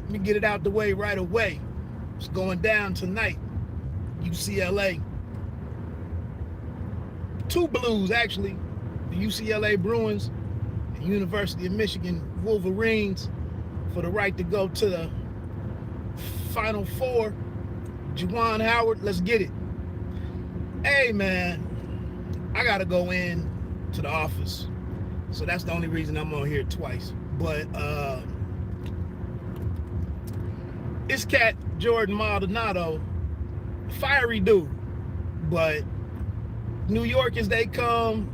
Let me get it out the way right away. It's going down tonight. UCLA. Two Blues, actually. The UCLA Bruins and University of Michigan Wolverines for the right to go to the Final Four. Juwan Howard, let's get it. Hey, man, I got to go in to the office. So that's the only reason I'm on here twice. But it's cat Jordan Maldonado, fiery dude. But New York as they come,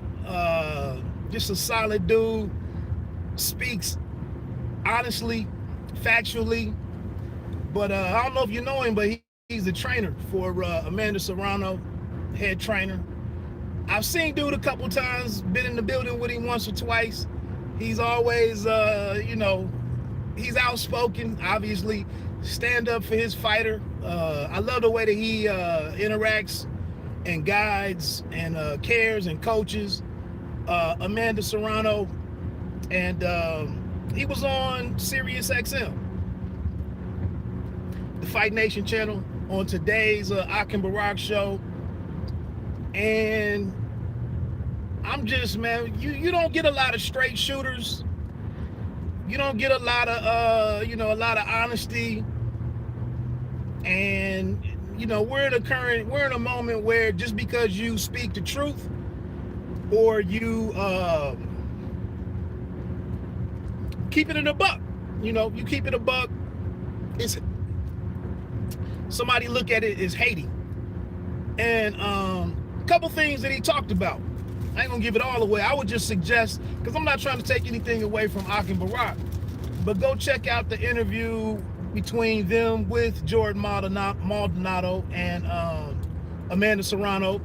just a solid dude, speaks honestly, factually. But I don't know if you know him, but he's the trainer for Amanda Serrano, head trainer. I've seen dude a couple times, been in the building with him once or twice. He's always, he's outspoken, obviously, stand up for his fighter. I love the way that he interacts and guides and cares and coaches Amanda Serrano. And he was on Sirius XM, the Fight Nation channel, on today's Akin Barak show. And I'm just, man, you don't get a lot of straight shooters. You don't get a lot of a lot of honesty. And we're in a moment where just because you speak the truth or you keep it in a buck, you keep it a buck, it's somebody look at it as hating. And couple things that he talked about. I ain't gonna give it all away. I would just suggest, because I'm not trying to take anything away from Akin Barak, but go check out the interview between them with Jordan Maldonado and Amanda Serrano.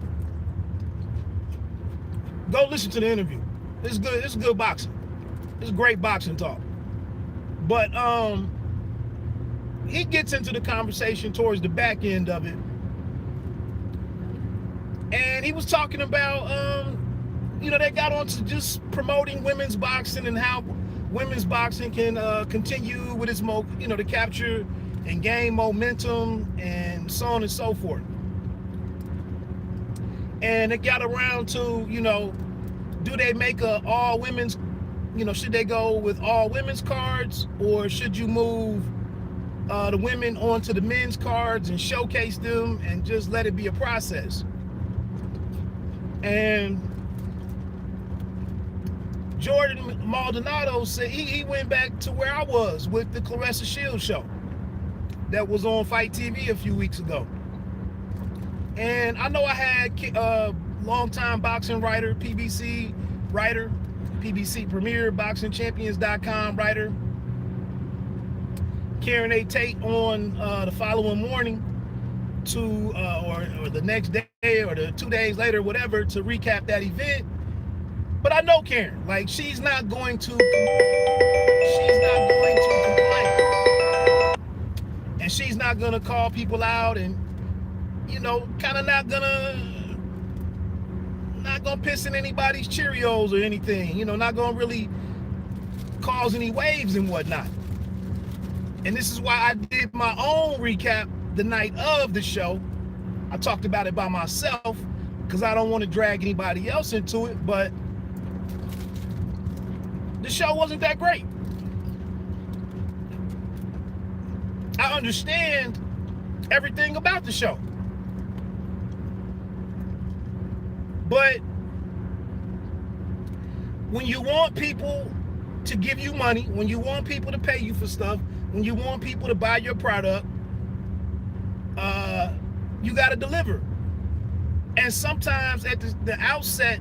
Go listen to the interview. It's good. It's good boxing. It's great boxing talk. But he gets into the conversation towards the back end of it. And he was talking about, they got on to just promoting women's boxing and how women's boxing can continue with its, to capture and gain momentum and so on and so forth. And it got around to, do they make a all women's, should they go with all women's cards, or should you move the women onto the men's cards and showcase them and just let it be a process? And Jordan Maldonado said he went back to where I was with the Claressa Shields show that was on Fight TV a few weeks ago. And I know I had longtime boxing writer, PBC writer, PBC Premier, BoxingChampions.com writer, Karen A. Tate on the following morning to or the next day or the 2 days later, whatever, to recap that event. But I know Karen, like, she's not going to complain, and she's not gonna call people out, and kind of not gonna piss in anybody's Cheerios or anything, not gonna really cause any waves and whatnot. And this is why I did my own recap the night of the show. I talked about it by myself because I don't want to drag anybody else into it, but the show wasn't that great. I understand everything about the show, but when you want people to give you money, when you want people to pay you for stuff, when you want people to buy your product, you got to deliver. And sometimes at the outset,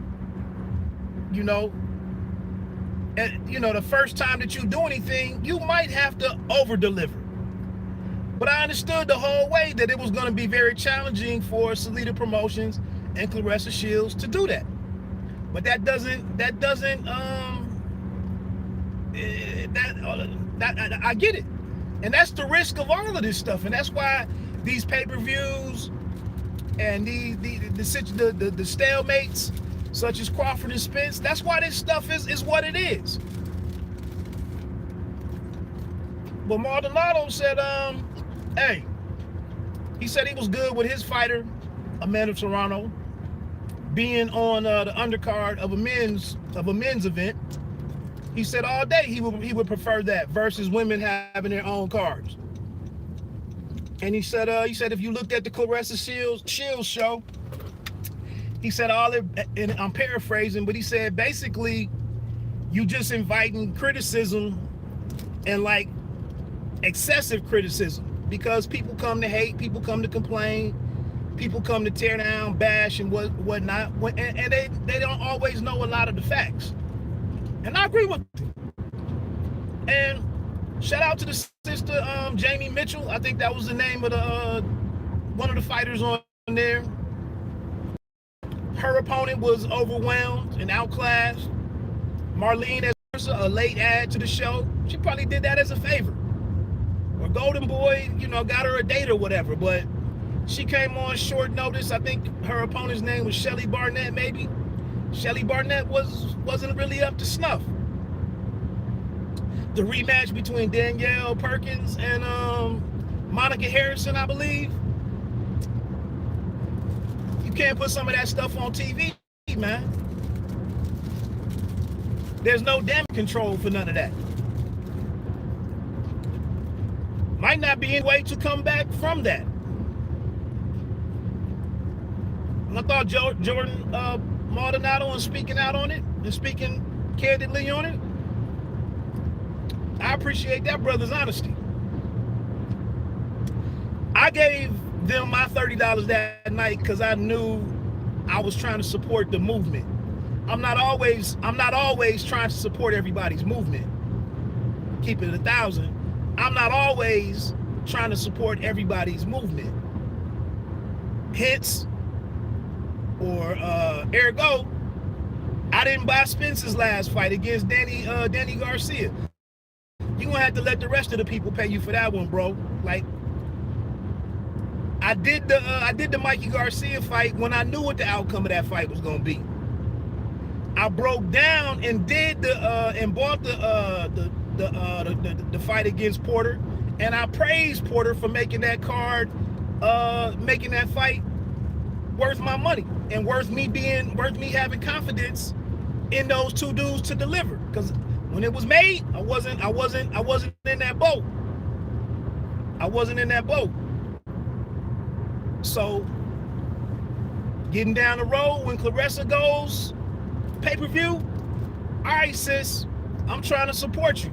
the first time that you do anything, you might have to over deliver. But I understood the whole way that it was going to be very challenging for Salida Promotions and Claressa Shields to do that. But that doesn't I get it. And that's the risk of all of this stuff. And that's why these pay-per-views and the stalemates such as Crawford and Spence, that's why this stuff is what it is. But Maldonado said, hey, he said he was good with his fighter, Amanda Serrano, being on the undercard of a men's event. He said all day he would prefer that versus women having their own cards. And he said if you looked at the Claressa Shields show, he said all it, and I'm paraphrasing, but he said basically you just inviting criticism and like excessive criticism, because people come to hate, people come to complain, people come to tear down, bash, and whatnot, and they don't always know a lot of the facts. And I agree with them. And shout out to the sister, Jamie Mitchell. I think that was the name of the one of the fighters on there. Her opponent was overwhelmed and outclassed. Marlene, as a late add to the show, she probably did that as a favor. Or Golden Boy, got her a date or whatever. But she came on short notice. I think her opponent's name was Shelly Barnett, maybe. Shelly Barnett wasn't really up to snuff. The rematch between Danielle Perkins and Monica Harrison, I believe. You can't put some of that stuff on TV, man. There's no damage control for none of that. Might not be any way to come back from that. And I thought Jordan Maldonado was speaking out on it and speaking candidly on it. I appreciate that brother's honesty. I gave them my $30 that night because I knew I was trying to support the movement. I'm not always trying to support everybody's movement. Keep it 1,000. I'm not always trying to support everybody's movement. Hence, or ergo, I didn't buy Spence's last fight against Danny Garcia. You're gonna have to let the rest of the people pay you for that one, bro. Like, I did the Mikey Garcia fight when I knew what the outcome of that fight was gonna be. I broke down and did and bought the fight against Porter, and I praised Porter for making that card, making that fight worth my money and worth me having confidence in those two dudes to deliver. Because when it was made, I wasn't in that boat. I wasn't in that boat. So getting down the road when Claressa goes pay-per-view, all right, sis, I'm trying to support you.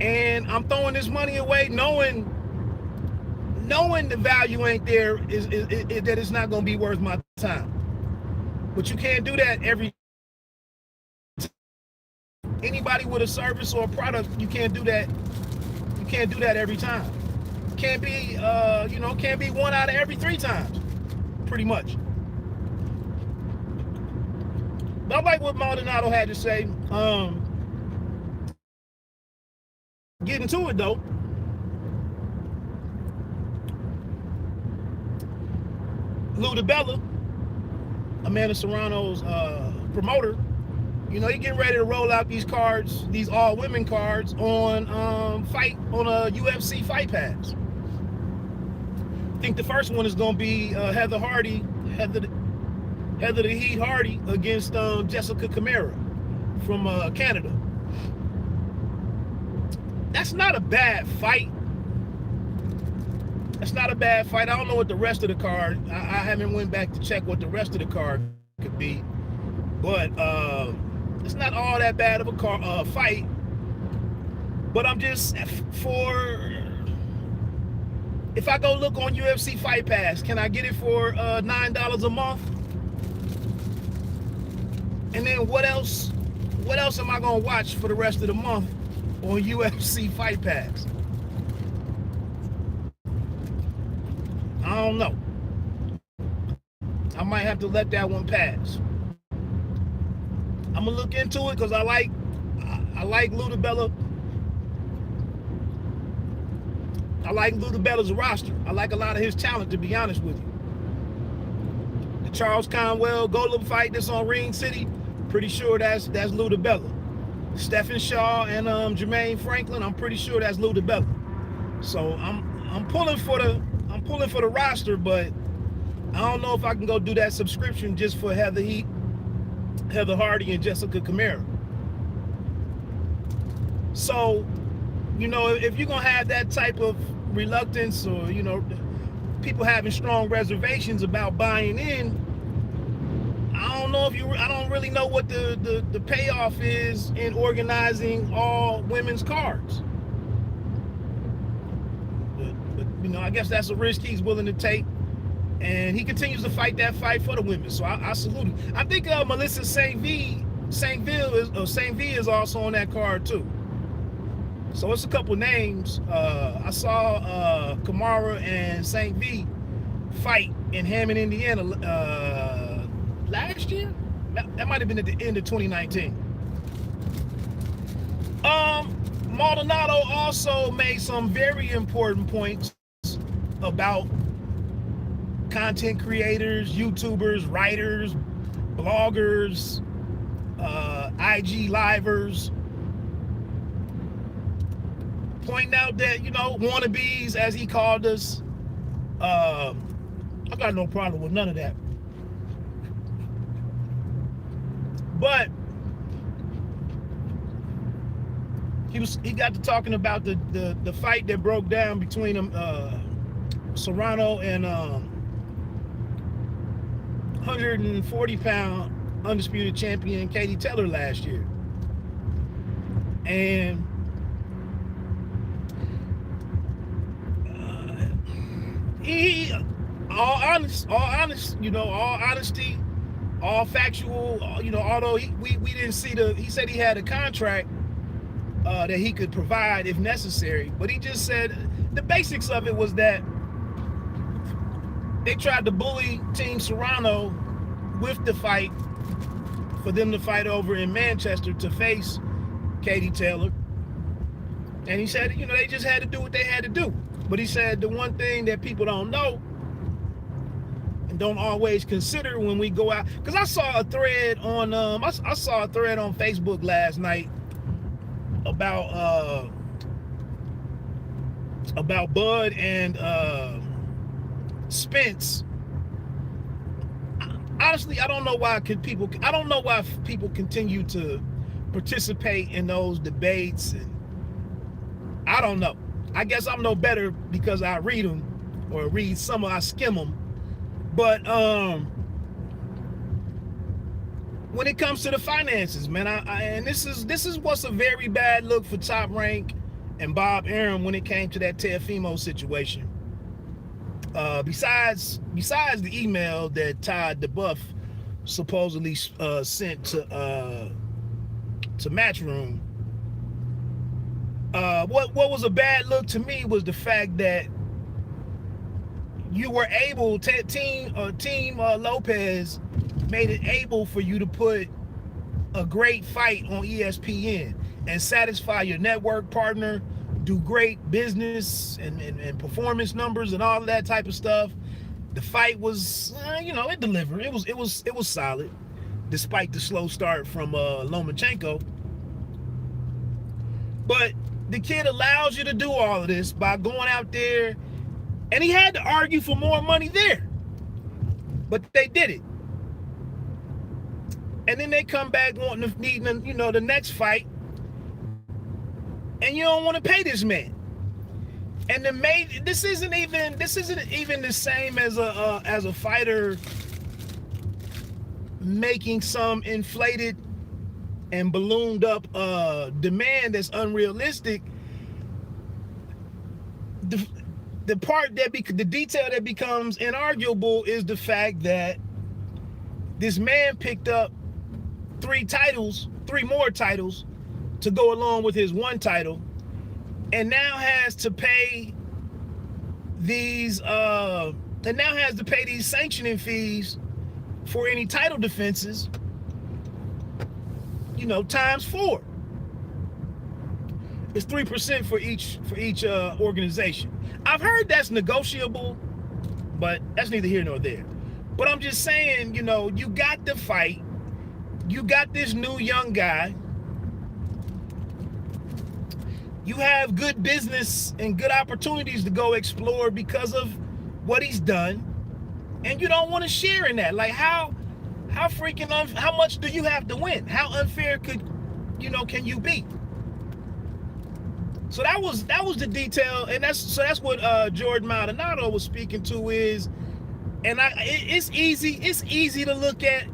And I'm throwing this money away knowing the value ain't there, is that it's not going to be worth my time. But you can't do that every time. Anybody with a service or a product, you can't do that. You can't do that every time. Can't be, can't be 1 out of every 3 times, pretty much. But I like what Maldonado had to say. Getting to it though. Lou DiBella, Amanda Serrano's promoter, he getting ready to roll out these cards, these all-women cards on a UFC Fight Pass. I think the first one is going to be Heather the Heat Hardy against Jessica Camara from Canada. That's not a bad fight. That's not a bad fight. I don't know what the rest of the card. I haven't went back to check what the rest of the card could be, but it's not all that bad of a fight. But I'm just if I go look on UFC Fight Pass, can I get it for $9 a month? And then what else am I gonna watch for the rest of the month on UFC Fight Pass? I don't know. I might have to let that one pass. I'm gonna look into it because I like Lou DiBella. I like Lou DiBella's roster. I like a lot of his talent, to be honest with you. The Charles Conwell Golem fight that's on Ring City, pretty sure that's Lou DiBella. Stephen Shaw and Jermaine Franklin. I'm pretty sure that's Lou DiBella. So I'm pulling for the roster, but I don't know if I can go do that subscription just for Heather Hardy, and Jessica Camara. So, you know, if you're gonna have that type of reluctance, or, you know, people having strong reservations about buying in, I don't really know what the payoff is in organizing all women's cards. But you know, I guess that's a risk he's willing to take, and he continues to fight that fight for the women. So I salute him. I think Melissa St. V is also on that card too. So it's a couple names. I saw Kamara and St. V fight in Hammond, Indiana last year. That might have been at the end of 2019. Maldonado also made some very important points about content creators, YouTubers, writers, bloggers, IG livers, pointing out that, you know, wannabes, as he called us. I got no problem with none of that. But he got to talking about the fight that broke down between Serrano and 140-pound undisputed champion Katie Taylor last year. And he, all honesty, all factual, you know, although we didn't see he said he had a contract that he could provide if necessary, but he just said the basics of it was that they tried to bully Team Serrano with the fight for them to fight over in Manchester to face Katie Taylor. And he said, you know, they just had to do what they had to do. But he said the one thing that people don't know and don't always consider when we go out, because I saw a thread on I saw a thread on Facebook last night about Bud and Spence. Honestly, I don't know why people continue to participate in those debates, and I don't know. I guess I'm no better because I read them, or read some, I skim them. But when it comes to the finances, man, and this is what's a very bad look for Top Rank and Bob Arum when it came to that Teofimo situation. Besides the email that Todd DeBuff supposedly sent to Matchroom, what was a bad look to me was the fact that you were able, Team Lopez made it able for you to put a great fight on ESPN and satisfy your network partner, do great business and performance numbers and all of that type of stuff. The fight was, you know, it delivered. It was solid, despite the slow start from Lomachenko. But the kid allows you to do all of this by going out there, and he had to argue for more money there, but they did it. And then they come back needing, you know, the next fight, and you don't want to pay this man. And this isn't even the same as a fighter making some inflated and ballooned up demand that's unrealistic. The part that the detail that becomes inarguable is the fact that this man picked up three more titles to go along with his one title, and now has to pay these sanctioning fees for any title defenses, you know, times 4. It's 3% for each organization. I've heard that's negotiable, but that's neither here nor there. But I'm just saying, you know, you got the fight, you got this new young guy, you have good business and good opportunities to go explore because of what he's done, and you don't want to share in that. Like, how freaking how much do you have to win? How unfair can you be? So that was the detail, and that's what Jordan Maldonado was speaking to is, and it's easy to look at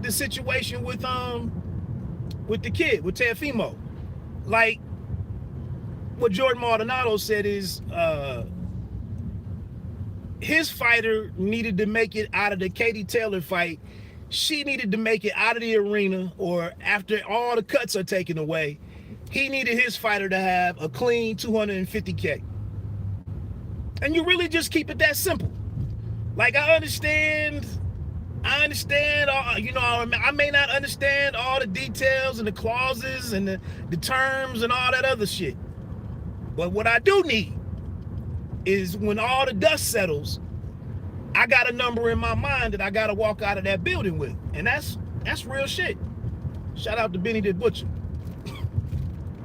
the situation with the kid, with Teofimo. Like, what Jordan Maldonado said is his fighter needed to make it out of the Katie Taylor fight. She needed to make it out of the arena, or after all the cuts are taken away, he needed his fighter to have a clean 250K. And you really just keep it that simple. Like, I understand all, I may not understand all the details and the clauses and the terms and all that other shit. But what I do need is, when all the dust settles, I got a number in my mind that I got to walk out of that building with. And that's real shit. Shout out to Benny the Butcher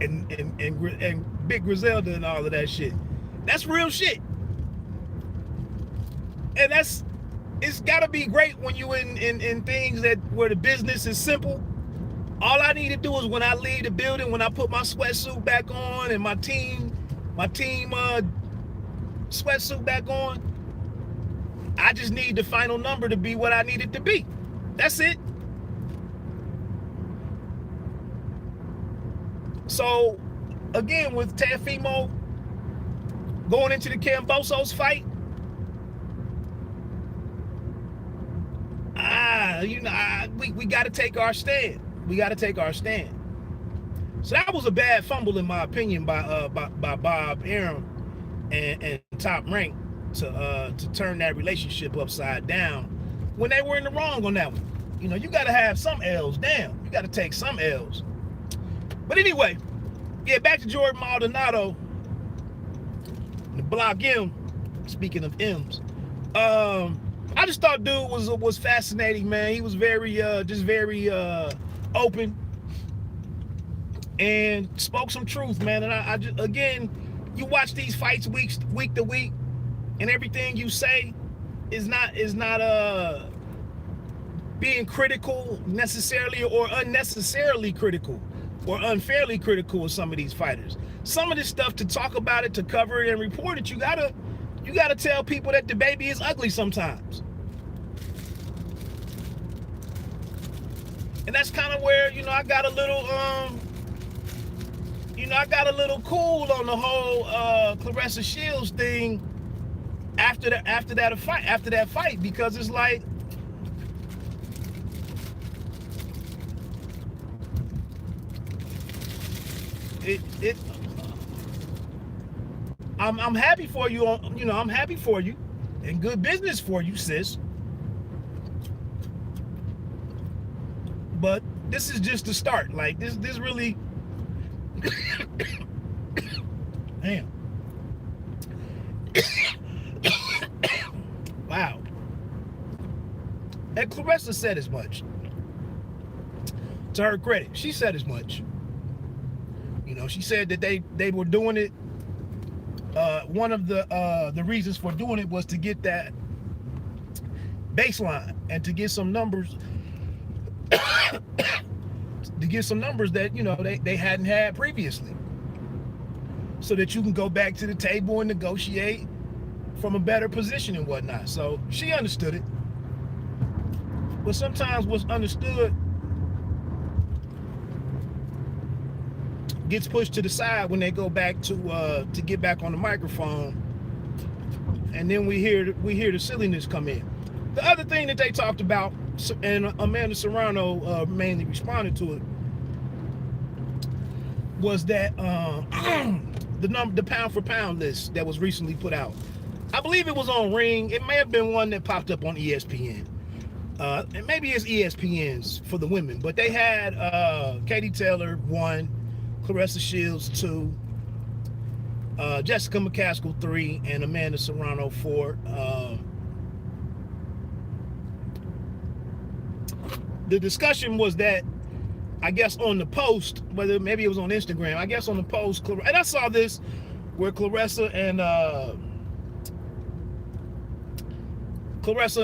and Big Griselda and all of that shit. That's real shit. And it's got to be great when you in things where the business is simple. All I need to do is, when I leave the building, when I put my sweatsuit back on and my team sweatsuit back on, I just need the final number to be what I need it to be. That's it. So, again, with Teofimo going into the Kambosos fight, we got to take our stand. We got to take our stand. So that was a bad fumble, in my opinion, by Bob Arum and Top Rank to turn that relationship upside down when they were in the wrong on that one. You got to have some L's. Damn, you got to take some L's. But anyway, yeah, back to Jordan Maldonado, the Block M. Speaking of M's, I just thought dude was fascinating, man. He was very open and spoke some truth, man. And I just, again, you watch these fights week to week, and everything you say is not being critical necessarily, or unnecessarily critical, or unfairly critical of some of these fighters. Some of this stuff, to talk about it, to cover it and report it, you gotta tell people that the baby is ugly sometimes. And that's kind of where, I got a little cool on the whole Claressa Shields thing after that fight, because it's like, I'm happy for you. I'm happy for you, and good business for you, sis. But this is just the start. Like, this really, damn. Wow. And Claressa said as much. To her credit, she said as much. She said that they were doing it. One of the reasons for doing it was to get that baseline and to get some numbers, that they hadn't had previously, so that you can go back to the table and negotiate from a better position and whatnot. So she understood it. But sometimes what's understood gets pushed to the side when they go back to get back on the microphone, and then we hear the silliness come in. The other thing that they talked about, and Amanda Serrano mainly responded to it, was that the pound for pound list that was recently put out. I believe it was on Ring. It may have been one that popped up on ESPN. And maybe it's ESPN's for the women, but they had Katie Taylor 1, Claressa Shields 2, Jessica McCaskill 3, and Amanda Serrano 4. The discussion was that I guess on the post, whether maybe it was on Instagram, I guess on the post, and I saw this where Claressa and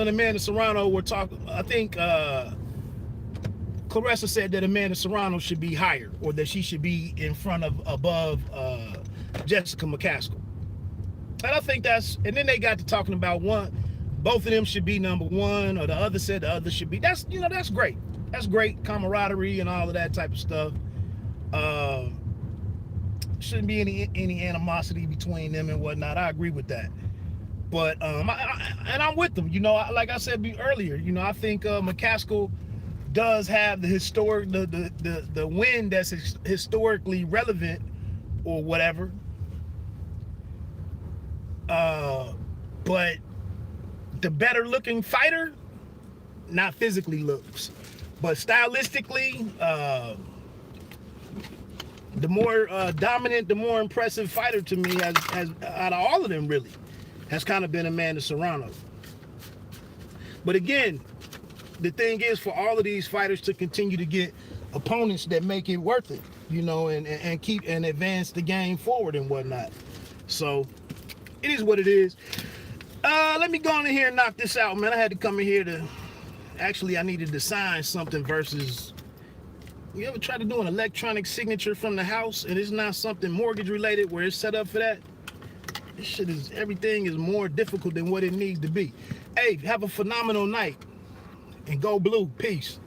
Amanda Serrano were talking. I think Claressa said that Amanda Serrano should be higher, or that she should be in front of above Jessica McCaskill. And I think and then they got to talking about both of them should be number one, or the other said the other should be. That's great. That's great camaraderie and all of that type of stuff. Shouldn't be any animosity between them and whatnot. I agree with that. But and I'm with them. Like I said earlier, I think McCaskill does have the historic the win that's historically relevant or whatever. But the better looking fighter, not physically looks, but stylistically, the more dominant, the more impressive fighter to me has out of all of them really has kind of been Amanda Serrano. But again, the thing is for all of these fighters to continue to get opponents that make it worth it, and keep and advance the game forward and whatnot. So it is what it is. Let me go in here and knock this out, man. I had to come in here I needed to sign something versus, you ever try to do an electronic signature from the house and it's not something mortgage related where it's set up for that? Everything is more difficult than what it needs to be. Hey, have a phenomenal night and go blue. Peace.